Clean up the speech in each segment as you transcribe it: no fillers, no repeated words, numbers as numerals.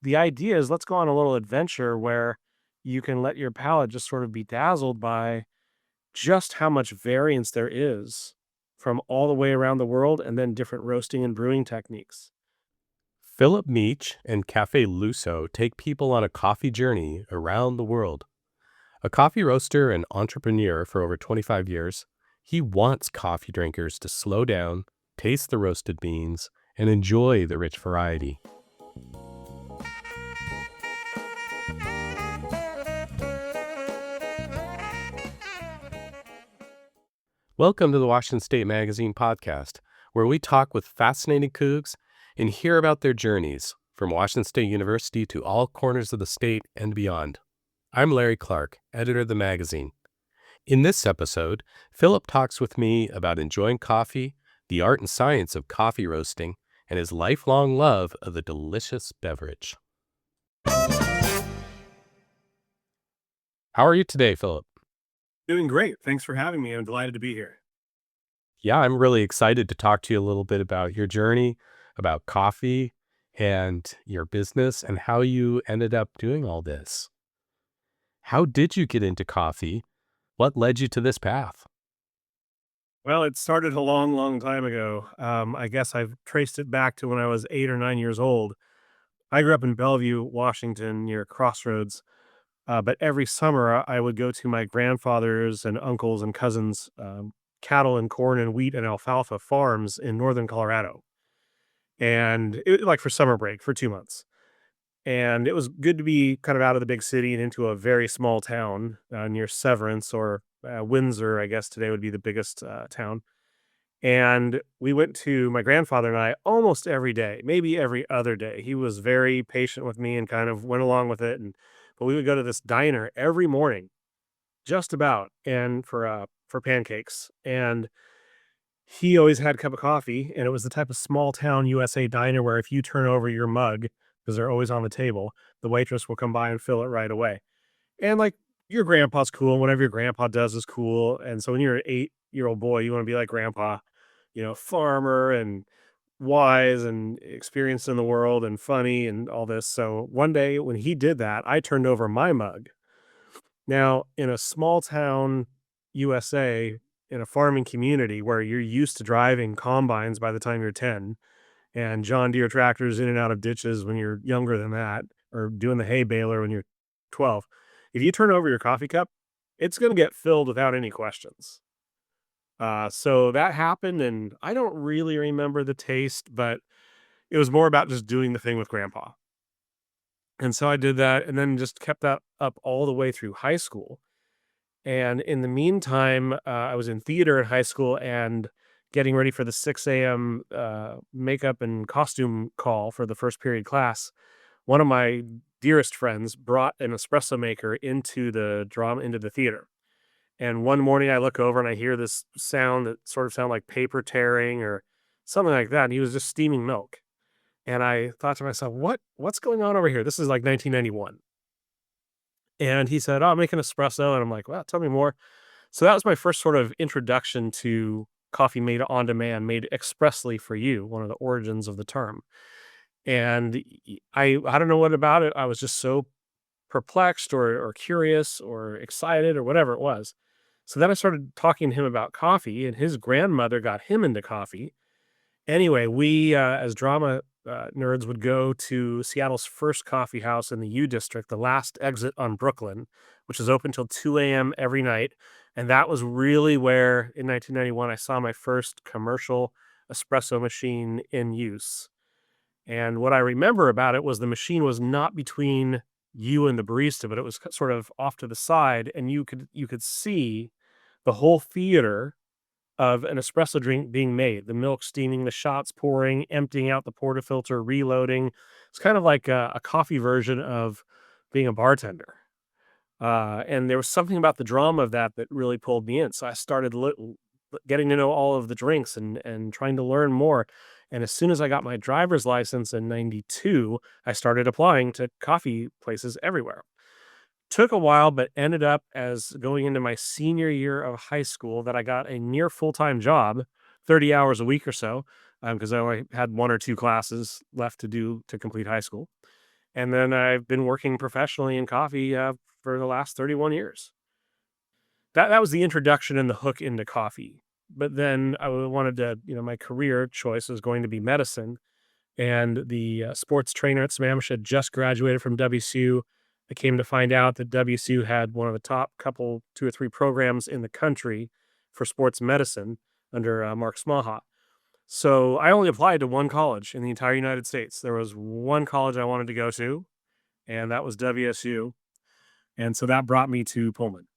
the idea is let's go on a little adventure where you can let your palate just sort of be dazzled by just how much variance there is from all the way around the world and then different roasting and brewing techniques. Philip Meech and Caffè Lusso take people on a coffee journey around the world. A coffee roaster and entrepreneur for over 25 years, he wants coffee drinkers to slow down, taste the roasted beans, and enjoy the rich variety. Welcome to the Washington State Magazine podcast, where we talk with fascinating cougs and hear about their journeys from Washington State University to all corners of the state and beyond. I'm Larry Clark, editor of the magazine. In this episode, Philip talks with me about enjoying coffee, the art and science of coffee roasting, and his lifelong love of the delicious beverage. How are you today, Philip? Doing great. Thanks for having me. I'm delighted to be here. Yeah, I'm really excited to talk to you a little bit about your journey, about coffee, and your business, and how you ended up doing all this. How did you get into coffee? What led you to this path? Well, it started a long, long time ago. I guess I've traced it back to when I was 8 or 9 years old. I grew up in Bellevue, Washington, near Crossroads. But every summer, I would go to my grandfather's and uncles and cousins' cattle and corn and wheat and alfalfa farms in northern Colorado. And like for summer break for 2 months. And it was good to be kind of out of the big city and into a very small town near Severance or Windsor, I guess today would be the biggest town. And we went to my grandfather and I almost every day, maybe every other day. He was very patient with me and kind of went along with it. But we would go to this diner every morning, just about, and for pancakes. And he always had a cup of coffee, and it was the type of small town USA diner where if you turn over your mug, because they're always on the table, the waitress will come by and fill it right away. And like your grandpa's cool, and whatever your grandpa does is cool. And so when you're an 8-year old boy, you want to be like grandpa, farmer and wise and experienced in the world and funny and all this. So one day when he did that, I turned over my mug. Now, in a small town USA, in a farming community where you're used to driving combines by the time you're 10 and John Deere tractors in and out of ditches when you're younger than that, or doing the hay baler when you're 12, if you turn over your coffee cup, it's going to get filled without any questions. So that happened, and I don't really remember the taste, but it was more about just doing the thing with grandpa. And so I did that and then just kept that up all the way through high school. And in the meantime, I was in theater in high school and getting ready for the 6 a.m. Makeup and costume call for the first period class. One of my dearest friends brought an espresso maker into the theater. And one morning I look over and I hear this sound that sort of sounded like paper tearing or something like that. And he was just steaming milk. And I thought to myself, what's going on over here? This is like 1991. And he said, "Oh, I'm making espresso." And I'm like, "Well, tell me more." So that was my first sort of introduction to coffee made on demand, made expressly for you, one of the origins of the term. And I don't know what about it. I was just so perplexed or curious or excited or whatever it was. So then I started talking to him about coffee, and his grandmother got him into coffee. Anyway, we, as drama, nerds would go to Seattle's first coffee house in the U District, the last exit on Brooklyn, which is open till 2 a.m. every night, and that was really where, in 1991, I saw my first commercial espresso machine in use, and what I remember about it was the machine was not between you and the barista, but it was sort of off to the side, and you could see the whole theater of an espresso drink being made, the milk steaming, the shots pouring, emptying out the portafilter, reloading. It's kind of like a coffee version of being a bartender. And there was something about the drama of that that really pulled me in. So I started getting to know all of the drinks and trying to learn more. And as soon as I got my driver's license in 92, I started applying to coffee places everywhere. Took a while, but ended up as going into my senior year of high school that I got a near full-time job, 30 hours a week or so, because I only had 1 or 2 classes left to do to complete high school. And then I've been working professionally in coffee for the last 31 years. That was the introduction and the hook into coffee. But then wanted to, my career choice was going to be medicine. And the sports trainer at Sammamish had just graduated from WSU. I came to find out that WSU had one of the top couple, two or three programs in the country for sports medicine under Mark Smaha. So I only applied to one college in the entire United States. There was one college I wanted to go to, and that was WSU. And so that brought me to Pullman.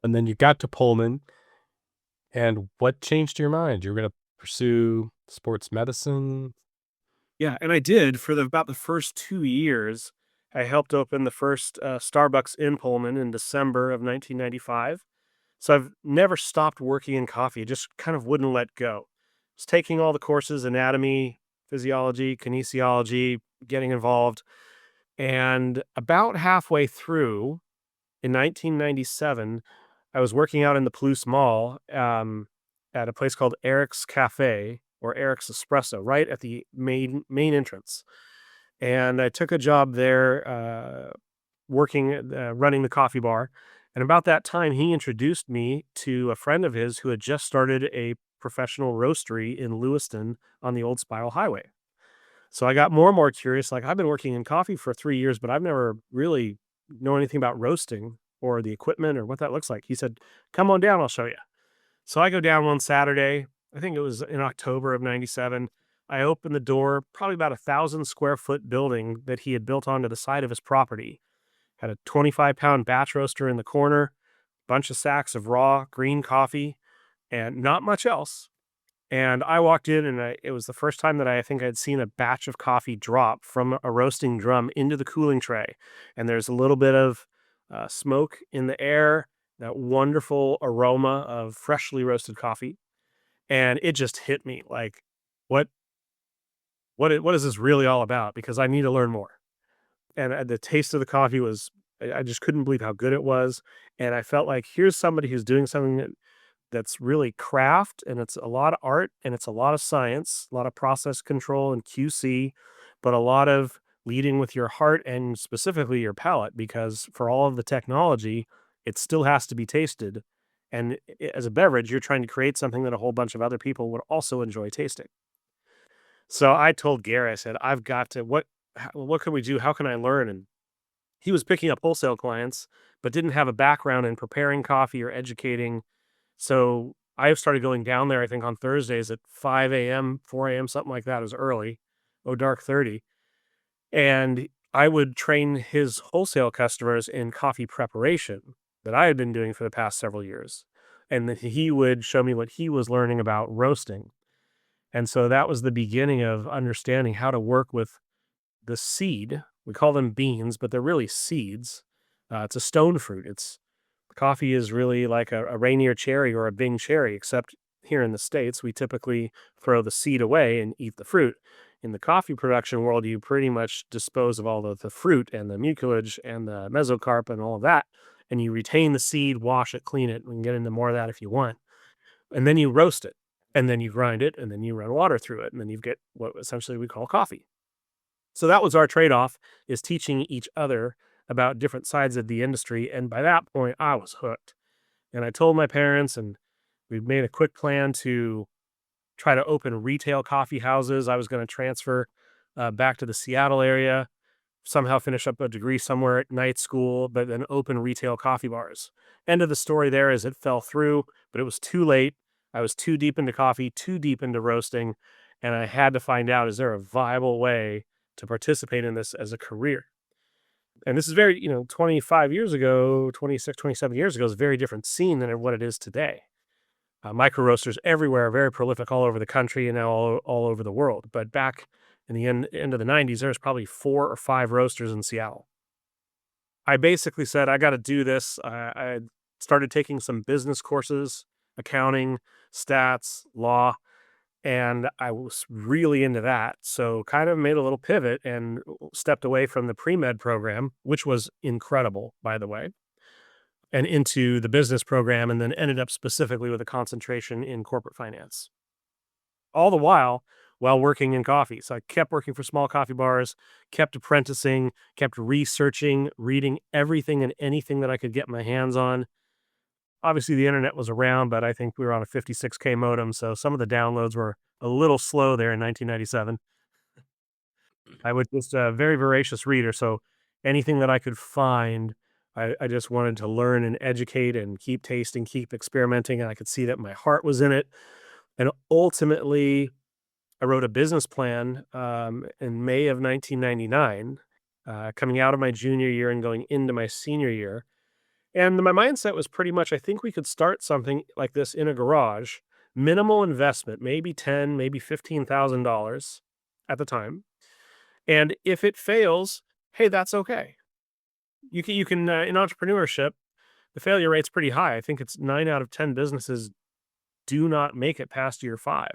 And then you got to Pullman, and what changed your mind? You were going to pursue sports medicine? Yeah, and I did for about the first 2 years. I helped open the first Starbucks in Pullman in December of 1995. So I've never stopped working in coffee. It just kind of wouldn't let go. I was taking all the courses, anatomy, physiology, kinesiology, getting involved. And about halfway through in 1997, I was working out in the Palouse Mall at a place called Eric's Cafe or Eric's Espresso, right at the main entrance. And I took a job there, running the coffee bar. And about that time, he introduced me to a friend of his who had just started a professional roastery in Lewiston on the old Spiral Highway. So I got more and more curious. Like, I've been working in coffee for 3 years, but I've never really known anything about roasting or the equipment or what that looks like. He said, "Come on down, I'll show you." So I go down one Saturday. I think it was in October of 97. I opened the door, probably about 1,000 square foot building that he had built onto the side of his property. Had a 25-pound batch roaster in the corner, bunch of sacks of raw green coffee, and not much else. And I walked in, and it was the first time that I think I'd seen a batch of coffee drop from a roasting drum into the cooling tray. And there's a little bit of smoke in the air, that wonderful aroma of freshly roasted coffee. And it just hit me like, what, what is this really all about? Because I need to learn more. And the taste of the coffee was, I just couldn't believe how good it was. And I felt like here's somebody who's doing something that's really craft, and it's a lot of art, and it's a lot of science, a lot of process control and QC, but a lot of leading with your heart and specifically your palate, because for all of the technology, it still has to be tasted. And as a beverage, you're trying to create something that a whole bunch of other people would also enjoy tasting. So I told Gary, I said, I've got to, what can we do? How can I learn? And he was picking up wholesale clients, but didn't have a background in preparing coffee or educating. So I started going down there, I think on Thursdays at 5 a.m., 4 a.m., something like that. It was early, oh, dark 30. And I would train his wholesale customers in coffee preparation that I had been doing for the past several years. And then he would show me what he was learning about roasting. And so that was the beginning of understanding how to work with the seed. We call them beans, but they're really seeds. It's a stone fruit. It's Coffee is really like a Rainier cherry or a Bing cherry, except here in the States, we typically throw the seed away and eat the fruit. In the coffee production world, you pretty much dispose of all of the fruit and the mucilage and the mesocarp and all of that, and you retain the seed, wash it, clean it. We can get into more of that if you want. And then you roast it, and then you grind it, and then you run water through it, and then you get what essentially we call coffee. So that was our trade-off, is teaching each other about different sides of the industry, and by that point, I was hooked. And I told my parents, and we made a quick plan to try to open retail coffee houses. I was gonna transfer, back to the Seattle area, somehow finish up a degree somewhere at night school, but then open retail coffee bars. End of the story there is it fell through, but it was too late. I was too deep into coffee, too deep into roasting, and I had to find out, is there a viable way to participate in this as a career? And this is very, 25 years ago, 26, 27 years ago is a very different scene than what it is today. Micro roasters everywhere, very prolific all over the country and now all over the world. But back in the end of the 90s, there was probably 4 or 5 roasters in Seattle. I basically said, I got to do this. I started taking some business courses, accounting, stats, law, and I was really into that. So kind of made a little pivot and stepped away from the pre-med program, which was incredible, by the way, and into the business program, and then ended up specifically with a concentration in corporate finance. All the while while working in coffee. So I kept working for small coffee bars, kept apprenticing, kept researching, reading everything and anything that I could get my hands on. Obviously, the internet was around, but I think we were on a 56K modem, so some of the downloads were a little slow there in 1997. I was just a very voracious reader, so anything that I could find, I just wanted to learn and educate and keep tasting, keep experimenting, and I could see that my heart was in it. And ultimately, I wrote a business plan in May of 1999, coming out of my junior year and going into my senior year. And my mindset was pretty much I think we could start something like this in a garage, minimal investment, maybe 10, maybe $15,000 at the time. And if it fails, hey, that's okay. You can in entrepreneurship, the failure rate's pretty high. I think it's 9 out of 10 businesses do not make it past year 5.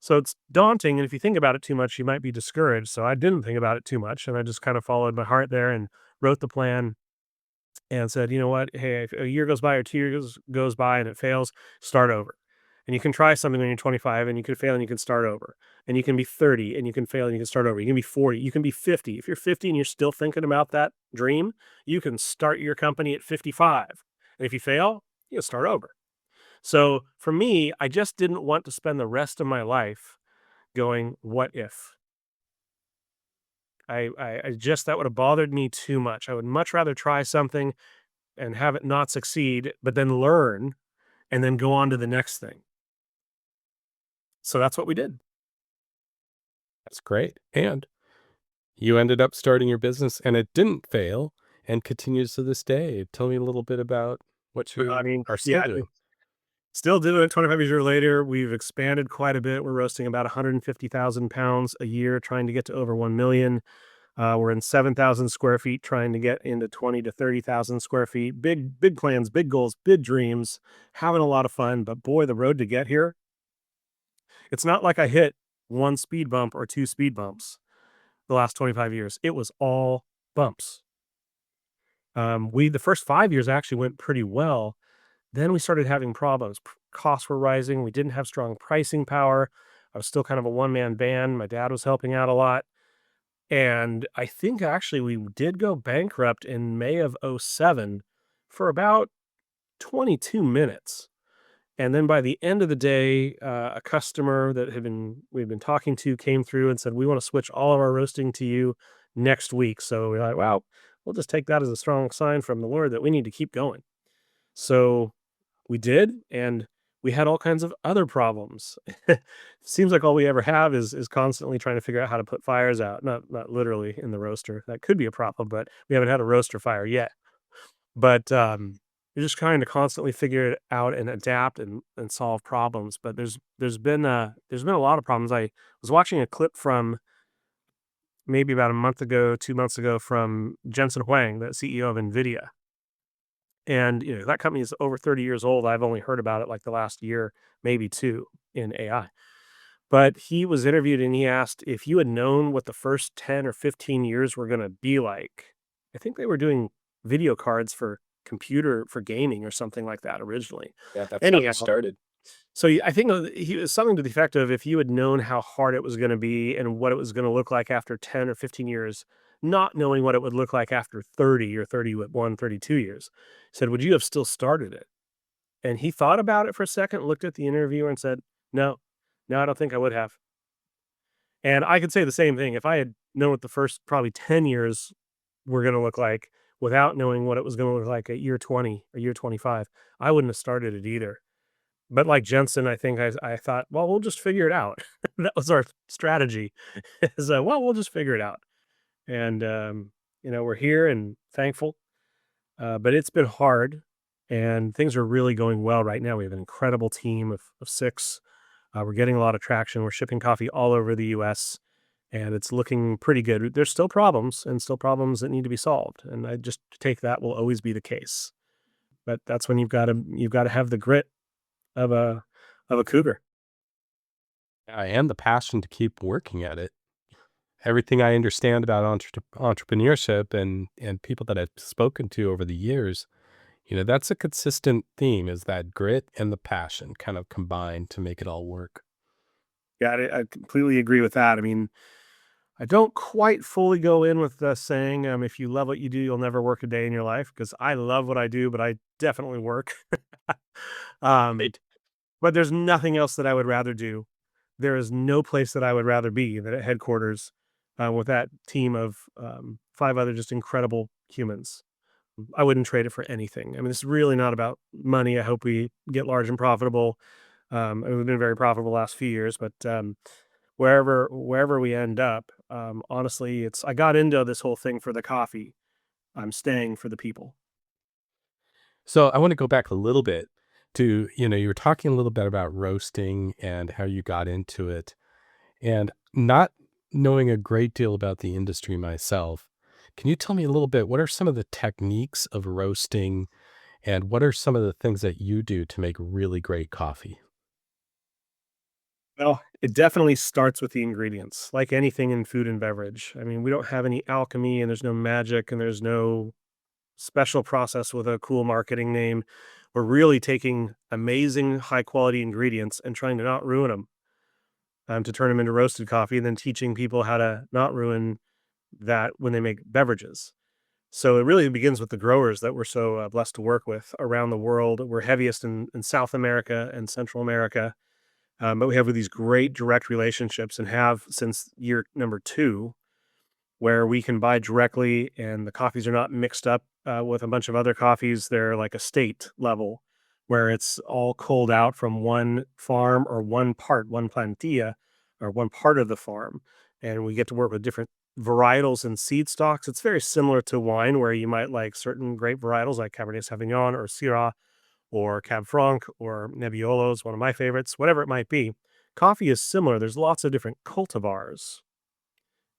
So it's daunting, and if you think about it too much, you might be discouraged. So I didn't think about it too much, and I just kind of followed my heart there and wrote the plan and said, "You know what? Hey, if a year goes by or 2 years goes by and it fails, start over." And you can try something when you're 25 and you can fail and you can start over. And you can be 30 and you can fail and you can start over. You can be 40, you can be 50. If you're 50 and you're still thinking about that dream, you can start your company at 55. And if you fail, you can start over. So for me, I just didn't want to spend the rest of my life going, what if? I just that would have bothered me too much. I would much rather try something and have it not succeed, but then learn and then go on to the next thing. So that's what we did. That's great. And you ended up starting your business and it didn't fail and continues to this day. Tell me a little bit about what I you mean, are still yeah, doing. still doing it 25 years later. We've expanded quite a bit. We're roasting about 150,000 pounds a year, trying to get to over 1 million. We're in 7,000 square feet, trying to get into 20 to 30,000 square feet. Big plans, big goals, big dreams, having a lot of fun. But boy, the road to get here, it's not like I hit one speed bump or two speed bumps the last 25 years. It was all bumps. The first 5 years actually went pretty well. Then we started having problems. Costs were rising. We didn't have strong pricing power. I was still kind of a one man band. My dad was helping out a lot. And I think actually we did go bankrupt in May of '07 for about 22 minutes. And then by the end of the day, a customer that we've been talking to came through and said, "We want to switch all of our roasting to you next week." So we're like, "Wow, we'll just take that as a strong sign from the Lord that we need to keep going." So we did, and we had all kinds of other problems. Seems like all we ever have is constantly trying to figure out how to put fires out. Not literally in the roaster. That could be a problem, but we haven't had a roaster fire yet. But you're just trying to constantly figure it out and adapt and solve problems. But there's been a lot of problems. I was watching a clip from maybe about a month ago, 2 months ago, from Jensen Huang, the CEO of Nvidia. And, that company is over 30 years old. I've only heard about it like the last year, maybe 2 in AI. But he was interviewed and he asked if you had known what the first 10 or 15 years were gonna be like. I think they were doing video cards for gaming or something like that originally. Yeah, that's how they Anyhow, started. so I think he was something to the effect of if you had known how hard it was going to be and what it was going to look like after 10 or 15 years, not knowing what it would look like after 30 or 31, 32 years, said, would you have still started it? And he thought about it for a second, looked at the interviewer and said, no, no, I don't think I would have. And I could say the same thing. If I had known what the first probably 10 years were going to look like without knowing what it was going to look like at year 20 or year 25, I wouldn't have started it either. But like Jensen, I think I thought, "Well, we'll just figure it out." That was our strategy is, "Well, we'll just figure it out." And, we're here and thankful, but it's been hard, and things are really going well right now. We have an incredible team of 6. We're getting a lot of traction. We're shipping coffee all over the US, and it's looking pretty good. There's still problems and still problems that need to be solved, and I just take that will always be the case. But that's when you've gotta have the grit of a cougar. Yeah, and the passion to keep working at it. Everything I understand about entrepreneurship and people that I've spoken to over the years, that's a consistent theme is that grit and the passion kind of combined to make it all work. Yeah, I completely agree with that. I mean, I don't quite fully go in with the saying, "If you love what you do, you'll never work a day in your life." Because I love what I do, but I definitely work. Um, Right. but there's nothing else that I would rather do. There is no place that I would rather be than at headquarters, with that team of, 5 other just incredible humans. I wouldn't trade it for anything. I mean, it's really not about money. I hope we get large and profitable. And we've been very profitable the last few years, but, wherever we end up, honestly, it's I got into this whole thing for the coffee. I'm staying for the people. So I want to go back a little bit to, you were talking a little bit about roasting and how you got into it. And not knowing a great deal about the industry myself, can you tell me a little bit, what are some of the techniques of roasting and what are some of the things that you do to make really great coffee? Well, it definitely starts with the ingredients, like anything in food and beverage. I mean, we don't have any alchemy and there's no magic and there's no special process with a cool marketing name. We're really taking amazing high quality ingredients and trying to not ruin them, to turn them into roasted coffee and then teaching people how to not ruin that when they make beverages. So it really begins with the growers that we're so blessed to work with around the world. We're heaviest in South America and Central America, but we have these great direct relationships and have since year number two, where we can buy directly and the coffees are not mixed up with a bunch of other coffees. They're like estate level, where it's all culled out from one farm or one part, one plantilla, or one part of the farm. And we get to work with different varietals and seed stocks. It's very similar to wine, where you might like certain grape varietals like Cabernet Sauvignon or Syrah or Cab Franc or Nebbiolo is one of my favorites, whatever it might be. Coffee is similar. There's lots of different cultivars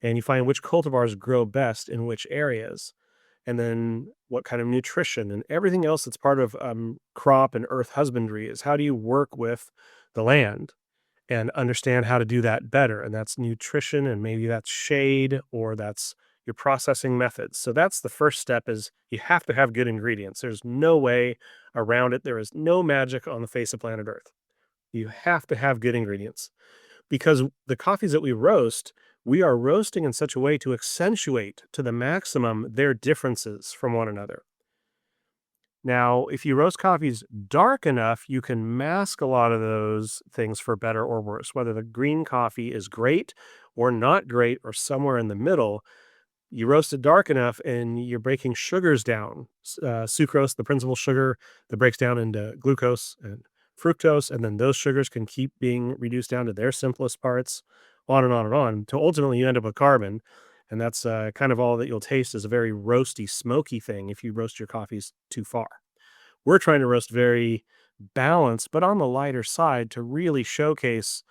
and you find which cultivars grow best in which areas, and then what kind of nutrition and everything else that's part of crop and earth husbandry is how do you work with the land and understand how to do that better. And that's nutrition, and maybe that's shade or that's your processing methods. So that's the first step is you have to have good ingredients. There's no way around it. There is no magic on the face of planet Earth. You have to have good ingredients because the coffees that we roast, we are roasting in such a way to accentuate to the maximum their differences from one another. Now, if you roast coffees dark enough, you can mask a lot of those things for better or worse. Whether the green coffee is great or not great or somewhere in the middle, you roast it dark enough and you're breaking sugars down. Sucrose, the principal sugar that breaks down into glucose and fructose, and then those sugars can keep being reduced down to their simplest parts, on and on and on, till ultimately you end up with carbon. And that's kind of all that you'll taste is a very roasty, smoky thing if you roast your coffees too far. We're trying to roast very balanced, but on the lighter side to really showcase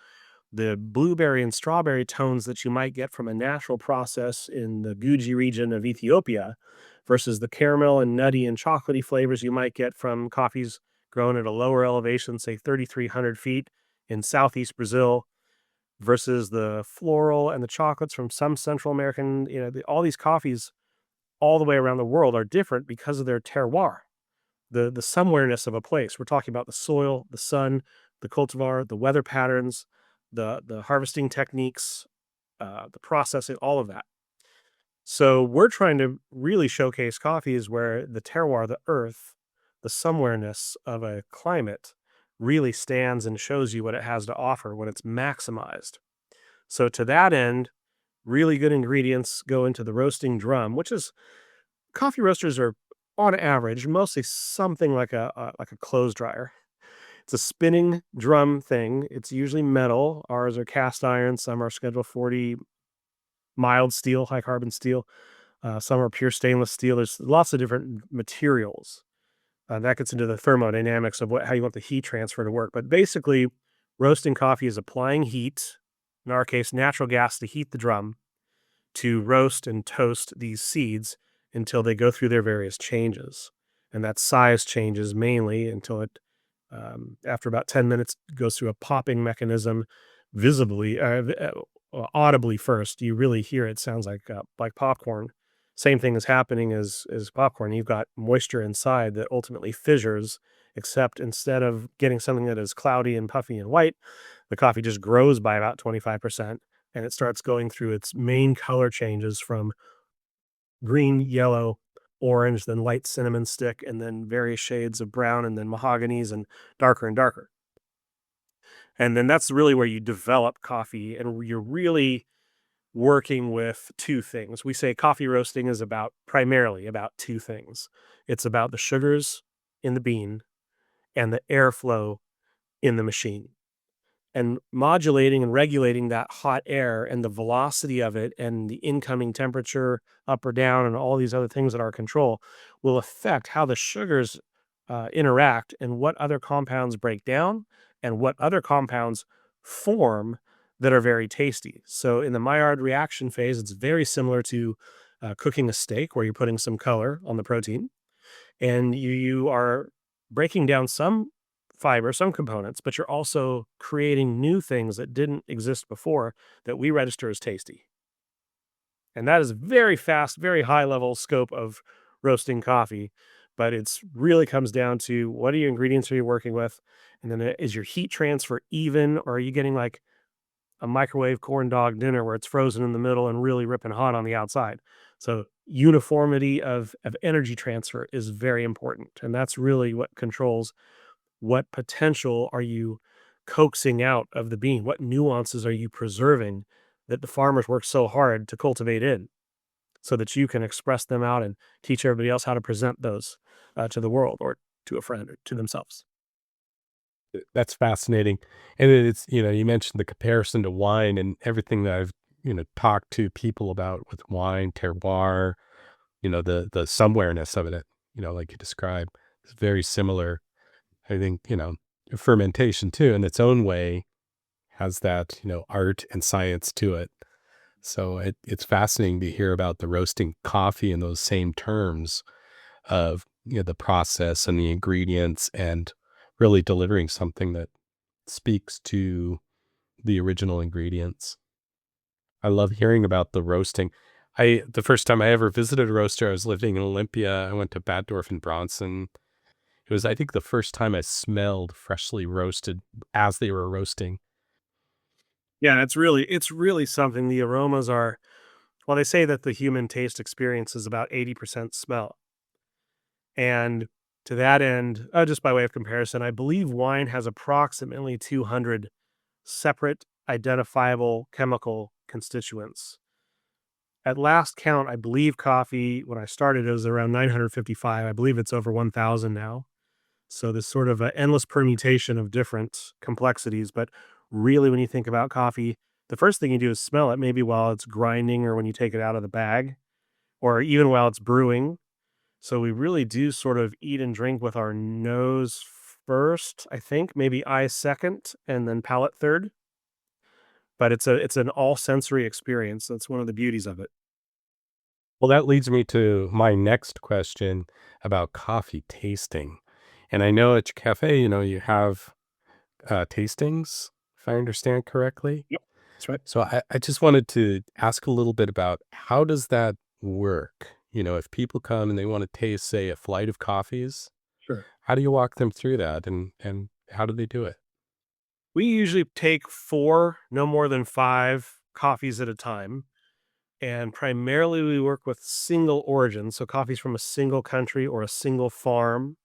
the blueberry and strawberry tones that you might get from a natural process in the Guji region of Ethiopia versus the caramel and nutty and chocolatey flavors you might get from coffees grown at a lower elevation, say 3,300 feet in southeast Brazil, versus the floral and the chocolates from some Central American, all these coffees all the way around the world are different because of their terroir, the somewhereness of a place. We're talking about the soil, the sun, the cultivar, the weather patterns, the harvesting techniques, the processing, all of that. So we're trying to really showcase coffees where the terroir, the earth, the somewhereness of a climate really stands and shows you what it has to offer when it's maximized. So to that end, really good ingredients go into the roasting drum, which is coffee roasters are on average mostly something like a clothes dryer. It's a spinning drum thing. It's usually metal. Ours are cast iron. Some are Schedule 40 mild steel, high carbon steel. Some are pure stainless steel. There's lots of different materials. That gets into the thermodynamics of how you want the heat transfer to work. But basically, roasting coffee is applying heat, in our case, natural gas to heat the drum to roast and toast these seeds until they go through their various changes. And that size changes mainly until it, after about 10 minutes, goes through a popping mechanism visibly, audibly first. You really hear it sounds like popcorn. Same thing is happening as popcorn. You've got moisture inside that ultimately fissures except instead of getting something that is cloudy and puffy and white, the coffee just grows by about 25% and it starts going through its main color changes from green, yellow, orange, then light cinnamon stick, and then various shades of brown, and then mahoganies and darker and darker. And then that's really where you develop coffee and you're really working with two things. We say coffee roasting is about primarily about two things. It's about the sugars in the bean and the airflow in the machine. And modulating and regulating that hot air and the velocity of it and the incoming temperature up or down and all these other things at our control will affect how the sugars interact and what other compounds break down and what other compounds form that are very tasty. So in the Maillard reaction phase, it's very similar to cooking a steak where you're putting some color on the protein and you are breaking down some fiber, some components, but you're also creating new things that didn't exist before that we register as tasty. And that is very fast, very high level scope of roasting coffee, but it's really comes down to what are your ingredients are you working with? And then is your heat transfer even, or are you getting like a microwave corn dog dinner where it's frozen in the middle and really ripping hot on the outside? So uniformity of energy transfer is very important. And that's really what controls what potential are you coaxing out of the bean? What nuances are you preserving that the farmers work so hard to cultivate in so that you can express them out and teach everybody else how to present those to the world or to a friend or to themselves? That's fascinating. And then it's, you mentioned the comparison to wine and everything that I've, talked to people about with wine, terroir, the somewhereness of it, like you described. It's very similar. I think, fermentation too, in its own way, has that, art and science to it. So it's fascinating to hear about the roasting coffee in those same terms of, the process and the ingredients and really delivering something that speaks to the original ingredients. I love hearing about the roasting. The first time I ever visited a roaster, I was living in Olympia. I went to Bad Dorf and Bronson. It was, I think, the first time I smelled freshly roasted as they were roasting. Yeah, it's really something. The aromas are well, they say that the human taste experience is about 80% smell. And to that end, just by way of comparison, I believe wine has approximately 200 separate identifiable chemical constituents. At last count, I believe coffee, when I started, it was around 955. I believe it's over 1,000 now. So this sort of endless permutation of different complexities. But really, when you think about coffee, the first thing you do is smell it, maybe while it's grinding or when you take it out of the bag, or even while it's brewing. So we really do sort of eat and drink with our nose first, I think, maybe eye second, and then palate third. But it's an all sensory experience. That's one of the beauties of it. Well, that leads me to my next question about coffee tasting. And I know at your cafe, you have tastings, if I understand correctly. Yep, that's right. So I just wanted to ask a little bit about how does that work? If people come and they want to taste, say, a flight of coffees, Sure. how do you walk them through that and how do they do it? We usually take 4, no more than 5 coffees at a time, and primarily we work with single origin, so coffees from a single country or a single farm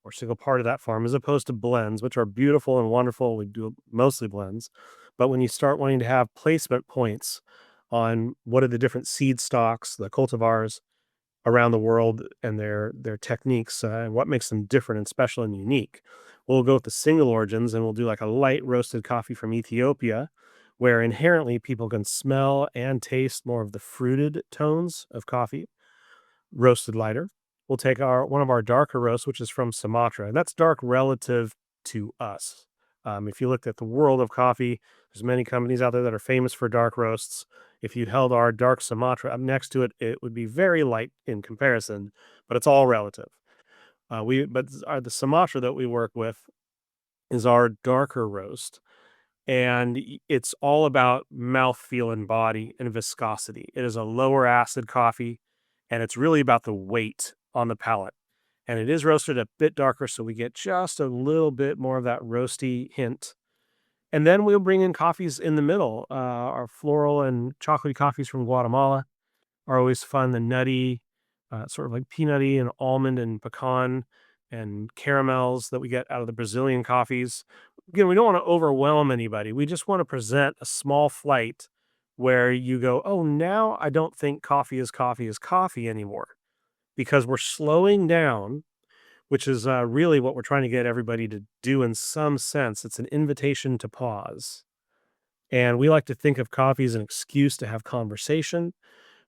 or single part of that farm, as opposed to blends, which are beautiful and wonderful. We do mostly blends. But when you start wanting to have placement points on what are the different seed stocks, the cultivars around the world and their techniques, and what makes them different and special and unique. We'll go with the single origins and we'll do like a light roasted coffee from Ethiopia, where inherently people can smell and taste more of the fruited tones of coffee, roasted lighter. We'll take our one of our darker roasts, which is from Sumatra, and that's dark relative to us. If you looked at the world of coffee, there's many companies out there that are famous for dark roasts. If you held our dark Sumatra up next to it, it would be very light in comparison, but it's all relative. The Sumatra that we work with is our darker roast, and it's all about mouthfeel and body and viscosity. It is a lower acid coffee, and it's really about the weight on the palate. and it is roasted a bit darker, so we get just a little bit more of that roasty hint. And then we'll bring in coffees in the middle. Our floral and chocolatey coffees from Guatemala are always fun. The nutty, sort of like peanutty and almond and pecan and caramels that we get out of the Brazilian coffees. Again, we don't want to overwhelm anybody. We just want to present a small flight where you go, oh, now I don't think coffee is coffee anymore because we're slowing down, which is really what we're trying to get everybody to do in some sense. It's an invitation to pause. And we like to think of coffee as an excuse to have conversation.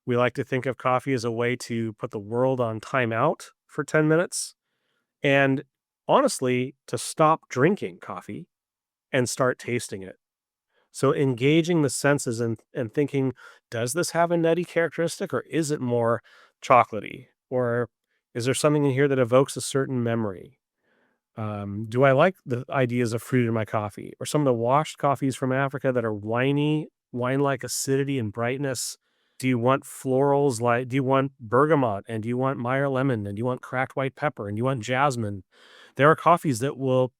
We like to think of coffee as a way to put the world on timeout for 10 minutes and honestly, to stop drinking coffee and start tasting it. So engaging the senses and thinking, does this have a nutty characteristic or is it more chocolatey? Or is there something in here that evokes a certain memory? Do I like the ideas of fruit in my coffee or some of the washed coffees from Africa that are winey, wine-like acidity and brightness? Do you want florals do you want bergamot and do you want Meyer lemon and do you want cracked white pepper and do you want jasmine? There are coffees that will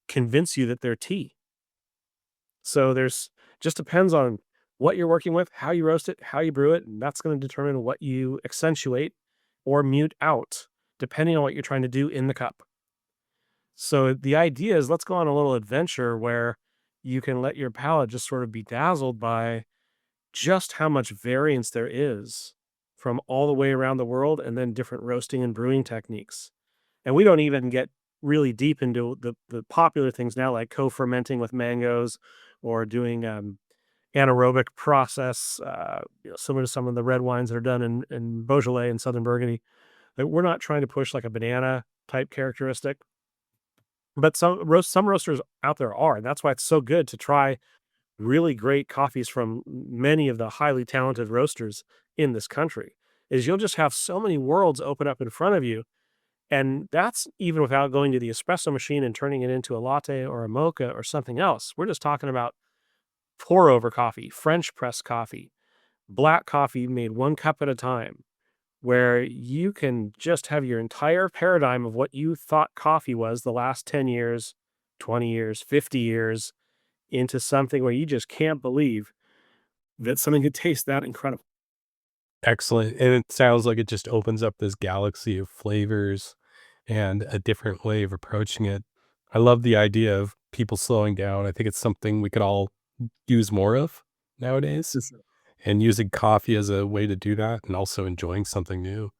convince you that they're tea. So there's just depends on what you're working with, how you roast it, how you brew it, and that's going to determine what you accentuate or mute out, depending on what you're trying to do in the cup. So the idea is let's go on a little adventure where you can let your palate just sort of be dazzled by just how much variance there is from all the way around the world and then different roasting and brewing techniques. And we don't even get really deep into the popular things now like co-fermenting with mangoes or doing anaerobic process, similar to some of the red wines that are done in Beaujolais and Southern Burgundy. Like, we're not trying to push like a banana type characteristic. But some roasters out there are, and that's why it's so good to try really great coffees from many of the highly talented roasters in this country, is you'll just have so many worlds open up in front of you, and that's even without going to the espresso machine and turning it into a latte or a mocha or something else. We're just talking about pour over coffee, French press coffee, black coffee made 1 cup at a time, where you can just have your entire paradigm of what you thought coffee was the last 10 years, 20 years, 50 years into something where you just can't believe that something could taste that incredible. Excellent. And it sounds like it just opens up this galaxy of flavors and a different way of approaching it. I love the idea of people slowing down. I think it's something we could all use more of nowadays, Just- and using coffee as a way to do that and also enjoying something new.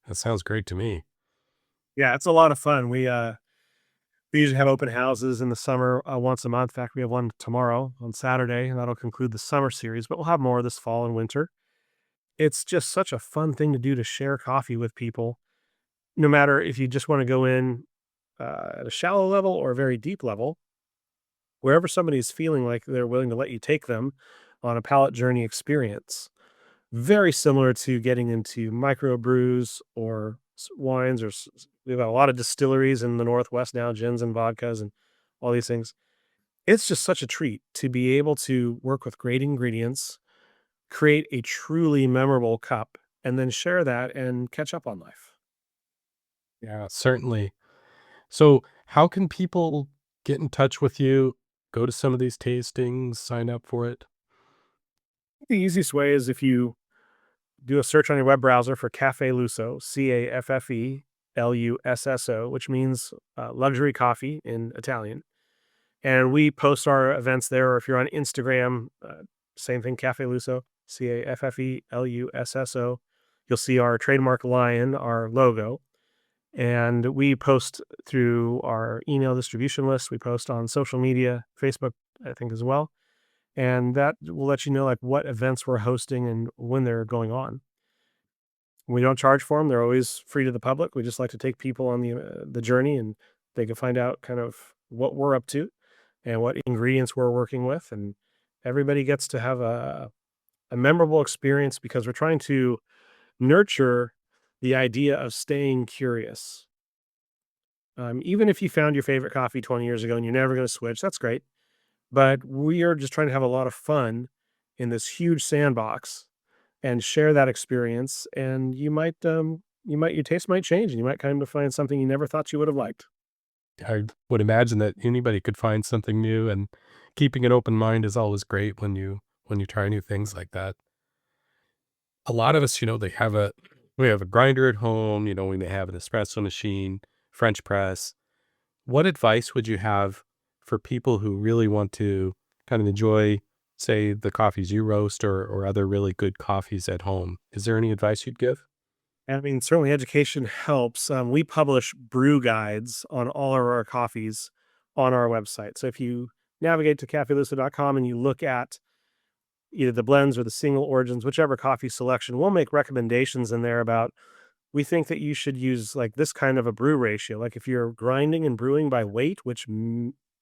That sounds great to me. Yeah, it's a lot of fun. We usually have open houses in the summer once a month. In fact, we have one tomorrow on Saturday, and that'll conclude the summer series, but we'll have more this fall and winter. It's just such a fun thing to do to share coffee with people, no matter if you just want to go in at a shallow level or a very deep level. Wherever somebody's feeling like they're willing to let you take them on a palate journey experience. Very similar to getting into microbrews or wines, or we've got a lot of distilleries in the Northwest now, gins and vodkas and all these things. It's just such a treat to be able to work with great ingredients, create a truly memorable cup, and then share that and catch up on life. Yeah, certainly. So, how can people get in touch with you, go to some of these tastings, sign up for it? The easiest way is if you do a search on your web browser for Cafe Lusso, Caffè Lusso, which means luxury coffee in Italian. And we post our events there. Or if you're on Instagram, same thing, Cafe Lusso, Caffelusso. You'll see our trademark lion, our logo. And we post through our email distribution list. We post on social media, Facebook, I think, as well. And that will let you know like what events we're hosting and when they're going on. We don't charge for them. They're always free to the public. We just like to take people on the journey, and they can find out kind of what we're up to and what ingredients we're working with, and everybody gets to have a memorable experience because we're trying to nurture the idea of staying curious. Even if you found your favorite coffee 20 years ago and you're never going to switch, that's great. But we are just trying to have a lot of fun in this huge sandbox and share that experience. And you might your taste might change and you might kind of find something you never thought you would have liked. I would imagine that anybody could find something new, and keeping an open mind is always great when you try new things like that. A lot of us, we have a grinder at home, we may have an espresso machine, French press. What advice would you have for people who really want to kind of enjoy, say, the coffees you roast or other really good coffees at home? Is there any advice you'd give? And I mean, certainly education helps. We publish brew guides on all of our coffees on our website. So if you navigate to cafelusso.com and you look at either the blends or the single origins, whichever coffee selection, we'll make recommendations in there about we think that you should use like this kind of a brew ratio. Like if you're grinding and brewing by weight, which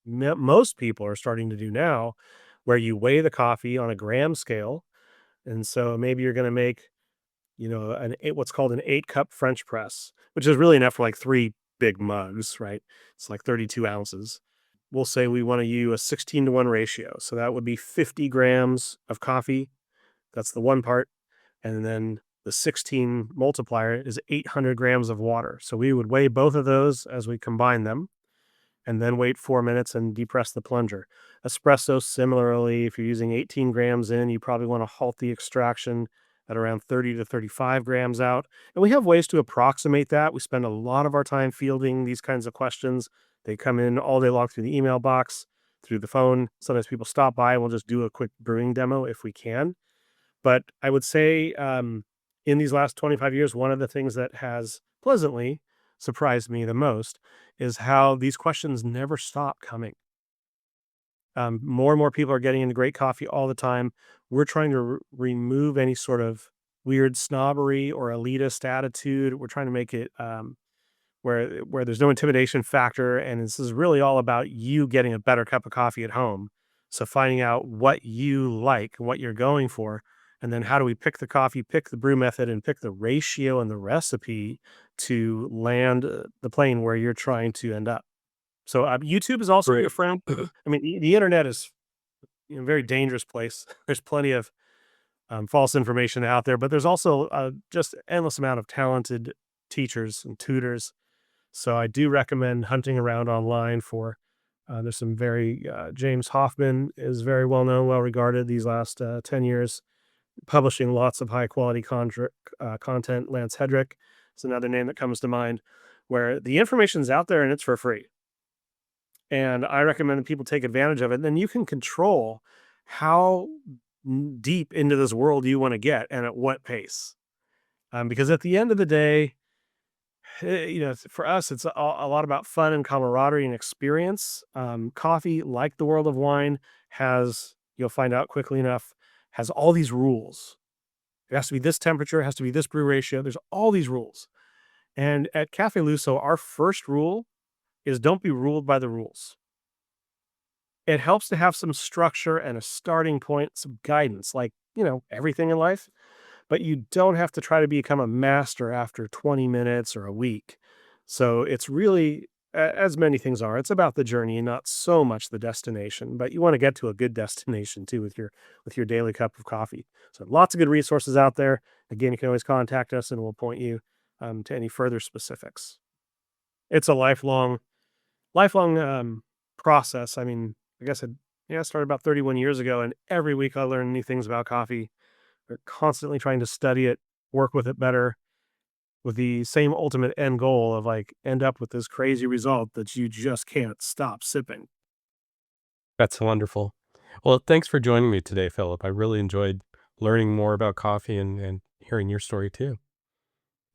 most people are starting to do now, where you weigh the coffee on a gram scale. And so maybe you're going to make, what's called an 8-cup French press, which is really enough for like 3 big mugs, right? It's like 32 ounces. We'll say we want to use a 16-to-1 ratio. So that would be 50 grams of coffee. That's the one part. And then the 16 multiplier is 800 grams of water. So we would weigh both of those as we combine them and then wait 4 minutes and depress the plunger. Espresso, similarly, if you're using 18 grams in, you probably want to halt the extraction at around 30 to 35 grams out. And we have ways to approximate that. We spend a lot of our time fielding these kinds of questions. They come in all day long through the email box, through the phone. Sometimes people stop by and we'll just do a quick brewing demo if we can. But I would say in these last 25 years, one of the things that has pleasantly surprised me the most is how these questions never stop coming. More and more people are getting into great coffee all the time. We're trying to remove any sort of weird snobbery or elitist attitude. We're trying to make it where there's no intimidation factor, and this is really all about you getting a better cup of coffee at home. So finding out what you like, what you're going for, and then how do we pick the coffee, pick the brew method, and pick the ratio and the recipe to land the plane where you're trying to end up. So YouTube is also your Great. friend. I mean, the internet is a very dangerous place. There's plenty of false information out there, but there's also just endless amount of talented teachers and tutors. So I do recommend hunting around online for. There's some very James Hoffman is very well known, well regarded these last 10 years, publishing lots of high quality content. Lance Hedrick is another name that comes to mind, where the information's out there and it's for free. And I recommend that people take advantage of it. And then you can control how deep into this world you want to get and at what pace. Because at the end of the day, for us, it's a lot about fun and camaraderie and experience. Coffee, like the world of wine, you'll find out quickly enough, has all these rules. It has to be this temperature, it has to be this brew ratio. There's all these rules. And at Cafe Lusso, our first rule is don't be ruled by the rules. It helps to have some structure and a starting point, some guidance, like, everything in life, but you don't have to try to become a master after 20 minutes or a week. So it's really, as many things are, it's about the journey and not so much the destination, but you want to get to a good destination too with your daily cup of coffee. So lots of good resources out there. Again, you can always contact us and we'll point you to any further specifics. It's a lifelong process. I mean, like I said, I started about 31 years ago, and every week I learn new things about coffee. We're constantly trying to study it, work with it better, with the same ultimate end goal of like end up with this crazy result that you just can't stop sipping. That's wonderful. Well, thanks for joining me today, Philip. I really enjoyed learning more about coffee and hearing your story too.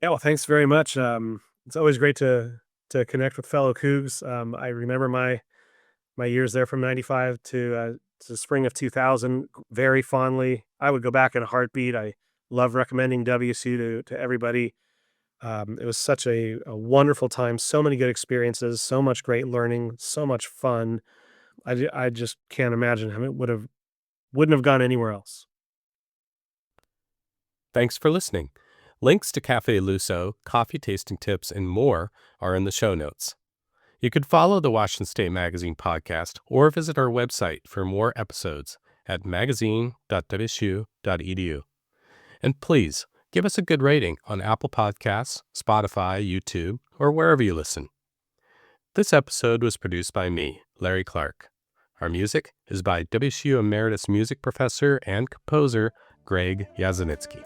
Yeah, well, thanks very much. It's always great to connect with fellow Cougs. I remember my years there from '95 to spring of 2000 very fondly. I would go back in a heartbeat. I love recommending WC to everybody. It was such a wonderful time, so many good experiences, so much great learning, so much fun. I just can't imagine how it wouldn't have gone anywhere else. Thanks for listening. Links to Cafe Lusso, coffee tasting tips, and more are in the show notes. You could follow the Washington State Magazine podcast or visit our website for more episodes at magazine.wsu.edu. And please Give us a good rating on Apple Podcasts, Spotify, YouTube, or wherever you listen. This episode was produced by me, Larry Clark. Our music is by WSU Emeritus Music Professor and Composer Greg Yazanitsky.